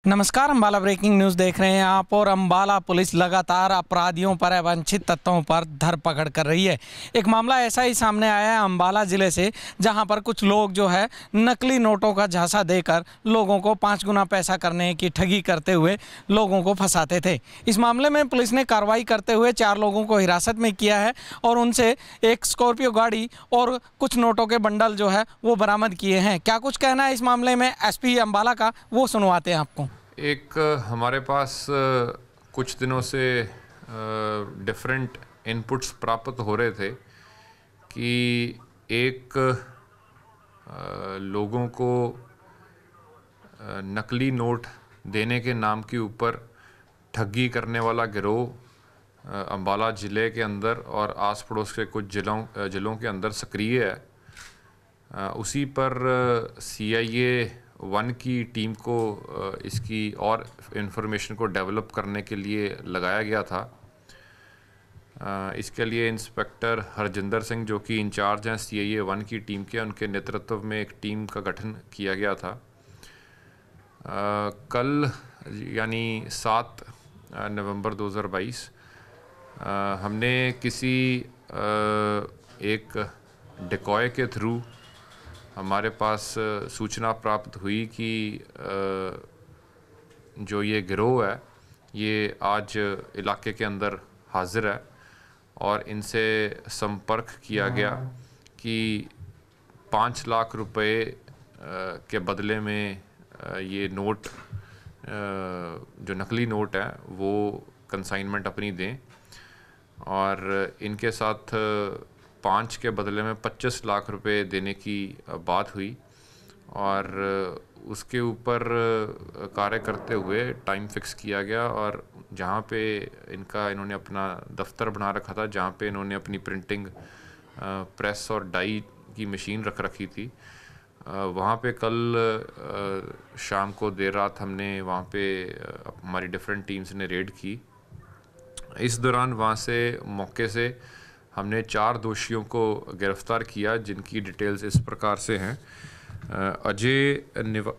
नमस्कार। Ambala breaking news देख रहे हैं आप। और अंबाला पुलिस लगातार अपराधियों पर, अवांछित तत्वों पर धरपकड़ कर रही है। एक मामला ऐसा ही सामने आया है अंबाला ज़िले से, जहां पर कुछ लोग जो है नकली नोटों का झांसा देकर लोगों को 5 गुना पैसा करने की ठगी करते हुए लोगों को फंसाते थे। इस मामले में पुलिस ने कार्रवाई करते हुए 4 लोगों को हिरासत में किया है और उनसे एक स्कॉर्पियो गाड़ी और कुछ नोटों के बंडल जो है वो बरामद किए हैं। क्या कुछ कहना है इस मामले में एसपी अंबाला का, वो सुनवाते हैं आपको। एक हमारे पास कुछ दिनों से डिफरेंट इनपुट्स प्राप्त हो रहे थे कि एक लोगों को नकली नोट देने के नाम के ऊपर ठगी करने वाला गिरोह अंबाला ज़िले के अंदर और आस पड़ोस के कुछ ज़िलों के अंदर सक्रिय है। उसी पर CIA 1 की टीम को इसकी और इन्फॉर्मेशन को डेवलप करने के लिए लगाया गया था। इसके लिए इंस्पेक्टर हरजिंदर सिंह, जो कि इंचार्ज हैं CIA 1 की टीम के, उनके नेतृत्व में एक टीम का गठन किया गया था। कल यानी 7 नवंबर 2022 हमने किसी एक डिकॉय के थ्रू हमारे पास सूचना प्राप्त हुई कि जो ये गिरोह है ये आज इलाके के अंदर हाजिर है और इनसे संपर्क किया गया कि 5 लाख रुपए के बदले में ये नोट, जो नकली नोट है, वो कंसाइनमेंट अपनी दें और इनके साथ 5 के बदले में 25 लाख रुपए देने की बात हुई। और उसके ऊपर कार्य करते हुए टाइम फिक्स किया गया और जहाँ पे इन्होंने अपना दफ्तर बना रखा था, जहाँ पे इन्होंने अपनी प्रिंटिंग प्रेस और डाई की मशीन रख रखी थी, वहाँ पे कल शाम को देर रात हमने वहाँ पे हमारी डिफरेंट टीम्स ने रेड की। इस दौरान वहाँ से मौके से हमने 4 दोषियों को गिरफ्तार किया, जिनकी डिटेल्स इस प्रकार से हैं। अजय,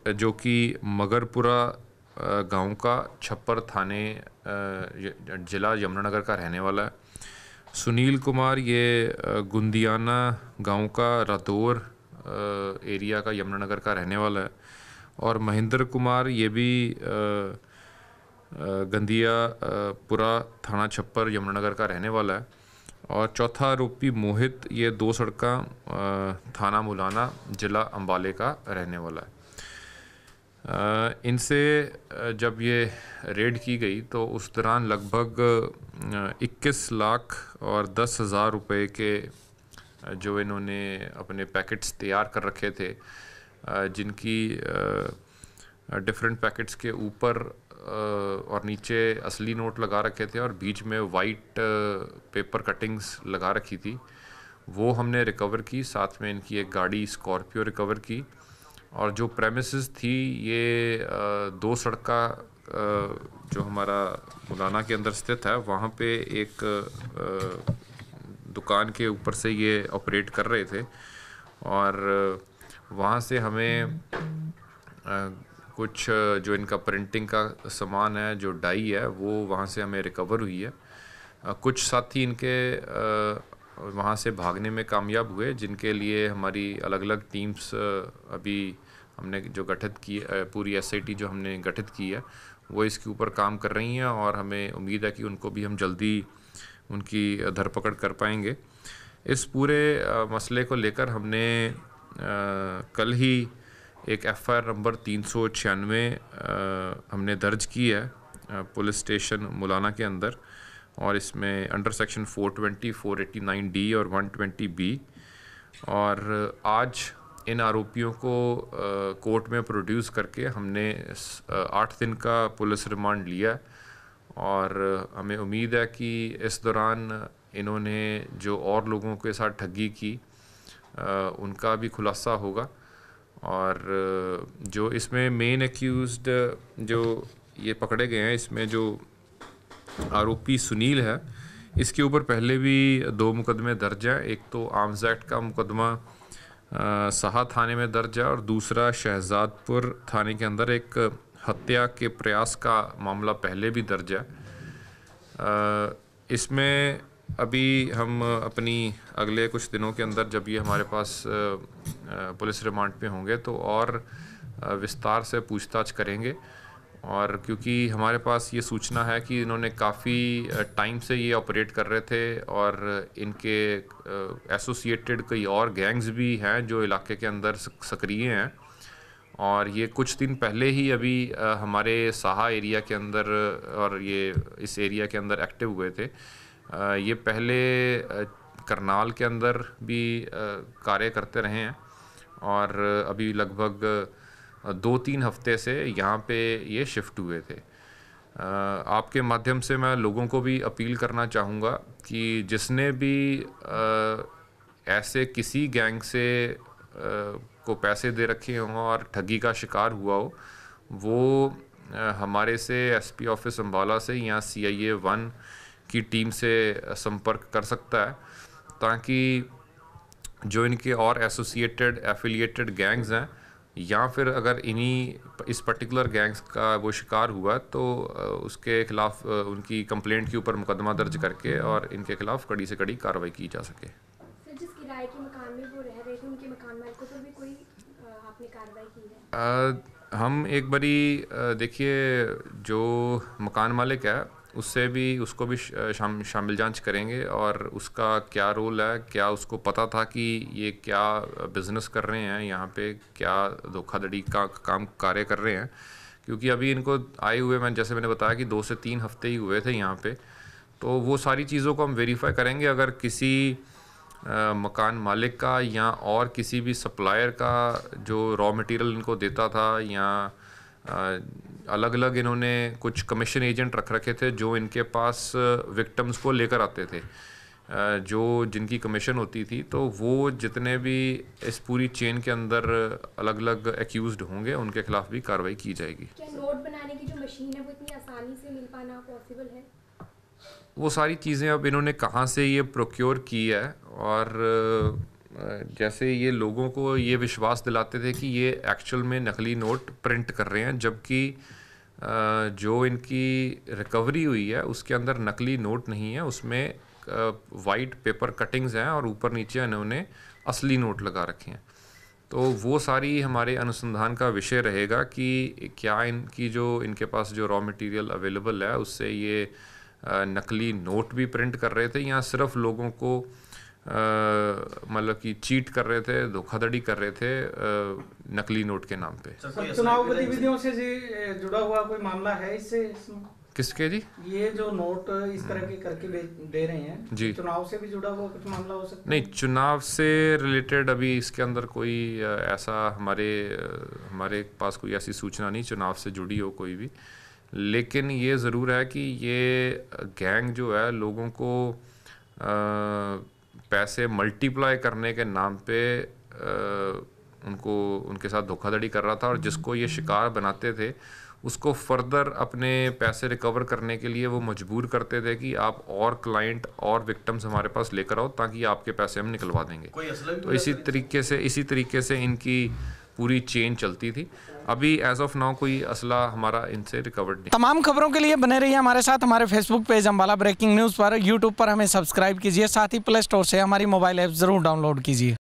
जो कि मगरपुरा गांव का, छप्पर थाने, जिला यमुनानगर का रहने वाला है। सुनील कुमार, ये गुंदियाना गांव का, रादौर एरिया का, यमुनानगर का रहने वाला है। और महेंद्र कुमार, ये भी गंदियापुरा थाना छप्पर यमुनानगर का रहने वाला है। और चौथा आरोपी मोहित, ये 2 सड़का थाना मुलाना, जिला अंबाले का रहने वाला है। इनसे जब ये रेड की गई तो उस दौरान लगभग 21 लाख और 10,000 रुपये के जो इन्होंने अपने पैकेट्स तैयार कर रखे थे, जिनकी डिफरेंट पैकेट्स के ऊपर और नीचे असली नोट लगा रखे थे और बीच में वाइट पेपर कटिंग्स लगा रखी थी, वो हमने रिकवर की। साथ में इनकी एक गाड़ी स्कॉर्पियो रिकवर की। और जो प्रेमिसेस थी, ये 2 सड़का जो हमारा मुलाना के अंदर स्थित है, वहाँ पे एक दुकान के ऊपर से ये ऑपरेट कर रहे थे और वहाँ से हमें कुछ जो इनका प्रिंटिंग का सामान है, जो डाई है, वो वहाँ से हमें रिकवर हुई है। कुछ साथी इनके वहाँ से भागने में कामयाब हुए, जिनके लिए हमारी अलग अलग टीम्स अभी हमने जो गठित की, पूरी SIT जो हमने गठित की है, वो इसके ऊपर काम कर रही हैं और हमें उम्मीद है कि उनको भी हम जल्दी उनकी धरपकड़ कर पाएंगे। इस पूरे मसले को लेकर हमने कल ही एक FIR नंबर 396 हमने दर्ज की है पुलिस स्टेशन मुलाना के अंदर, और इसमें अंडर सेक्शन 420, 489D और 120B। और आज इन आरोपियों को कोर्ट में प्रोड्यूस करके हमने 8 दिन का पुलिस रिमांड लिया और हमें उम्मीद है कि इस दौरान इन्होंने जो और लोगों के साथ ठगी की उनका भी खुलासा होगा। और जो इसमें मेन एक्यूज्ड जो ये पकड़े गए हैं, इसमें जो आरोपी सुनील है, इसके ऊपर पहले भी 2 मुकदमे दर्ज हैं। एक तो आर्म्स एक्ट का मुकदमा साहा थाने में दर्ज है और दूसरा शहजादपुर थाने के अंदर एक हत्या के प्रयास का मामला पहले भी दर्ज है। इसमें अभी हम अपनी अगले कुछ दिनों के अंदर जब ये हमारे पास पुलिस रिमांड पे होंगे तो और विस्तार से पूछताछ करेंगे। और क्योंकि हमारे पास ये सूचना है कि इन्होंने काफ़ी टाइम से ये ऑपरेट कर रहे थे और इनके एसोसिएटेड कई और गैंग्स भी हैं जो इलाके के अंदर सक्रिय हैं। और ये कुछ दिन पहले ही अभी हमारे साहा एरिया के अंदर और ये इस एरिया के अंदर एक्टिव हुए थे। ये पहले करनाल के अंदर भी कार्य करते रहे हैं और अभी लगभग 2-3 हफ्ते से यहाँ पे ये शिफ्ट हुए थे। आपके माध्यम से मैं लोगों को भी अपील करना चाहूँगा कि जिसने भी ऐसे किसी गैंग से को पैसे दे रखे हों और ठगी का शिकार हुआ हो, वो हमारे से एसपी ऑफिस अम्बाला से या CIA 1 की टीम से संपर्क कर सकता है, ताकि जो इनके और एसोसिएटेड एफिलिएटेड गैंग्स हैं या फिर अगर इस पर्टिकुलर गैंग्स का वो शिकार हुआ तो उसके खिलाफ उनकी कंप्लेंट के ऊपर मुकदमा दर्ज करके और इनके खिलाफ कड़ी से कड़ी कार्रवाई की जा सके। सर, जिस किराए के मकान में वो रह रहे थे उनके मकान मालिकों पर भी कोई आपने कार्रवाई की है? हम एक बारी देखिए जो मकान मालिक है उसको भी शामिल जांच करेंगे और उसका क्या रोल है, क्या उसको पता था कि ये क्या बिज़नेस कर रहे हैं यहाँ पे, क्या धोखाधड़ी का काम कार्य कर रहे हैं। क्योंकि अभी इनको आए हुए जैसे मैंने बताया कि 2 से 3 हफ्ते ही हुए थे यहाँ पे, तो वो सारी चीज़ों को हम वेरीफाई करेंगे। अगर किसी मकान मालिक का या और किसी भी सप्लायर का जो रॉ मटेरियल इनको देता था या अलग अलग इन्होंने कुछ कमीशन एजेंट रख रखे थे जो इनके पास विक्टिम्स को लेकर आते थे, जो जिनकी कमीशन होती थी, तो वो जितने भी इस पूरी चेन के अंदर अलग अलग एक्यूज्ड होंगे उनके खिलाफ भी कार्रवाई की जाएगी। क्या नोट बनाने की जो मशीन है वो इतनी आसानी से मिल पाना पॉसिबल है? वो सारी चीज़ें अब इन्होंने कहाँ से ये प्रोक्योर की है और जैसे ये लोगों को ये विश्वास दिलाते थे कि ये एक्चुअल में नकली नोट प्रिंट कर रहे हैं, जबकि जो इनकी रिकवरी हुई है उसके अंदर नकली नोट नहीं है, उसमें वाइट पेपर कटिंग्स हैं और ऊपर नीचे इन्होंने असली नोट लगा रखे हैं। तो वो सारी हमारे अनुसंधान का विषय रहेगा कि क्या इनके पास जो रॉ मटेरियल अवेलेबल है उससे ये नकली नोट भी प्रिंट कर रहे थे या सिर्फ लोगों को मतलब कि चीट कर रहे थे, धोखाधड़ी कर रहे थे नकली नोट के नाम पे। चुनाव गतिविधियों से जुड़ा हुआ कोई मामला है इससे? किसके जी? ये जो नोट इस तरह के करके दे रहे हैं जी, चुनाव से भी जुड़ा हुआ कुछ मामला हो सकता है? नहीं, चुनाव से रिलेटेड अभी इसके अंदर कोई ऐसा हमारे पास कोई ऐसी सूचना नहीं चुनाव से जुड़ी हो कोई भी। लेकिन ये ज़रूर है कि ये गैंग जो है लोगों को पैसे मल्टीप्लाई करने के नाम पे उनके साथ धोखाधड़ी कर रहा था और जिसको ये शिकार बनाते थे उसको फर्दर अपने पैसे रिकवर करने के लिए वो मजबूर करते थे कि आप और क्लाइंट और विक्टिम्स हमारे पास लेकर आओ ताकि आपके पैसे हम निकलवा देंगे। तो इसी तरीके से इनकी पूरी चेन चलती थी। अभी एज ऑफ नाउ कोई असला हमारा इनसे रिकवर्ड नहीं। तमाम खबरों के लिए बने रहिए हमारे साथ। हमारे Facebook page Ambala breaking news पर, यूट्यूब पर हमें सब्सक्राइब कीजिए, साथ ही प्ले स्टोर से हमारी मोबाइल ऐप ज़रूर डाउनलोड कीजिए।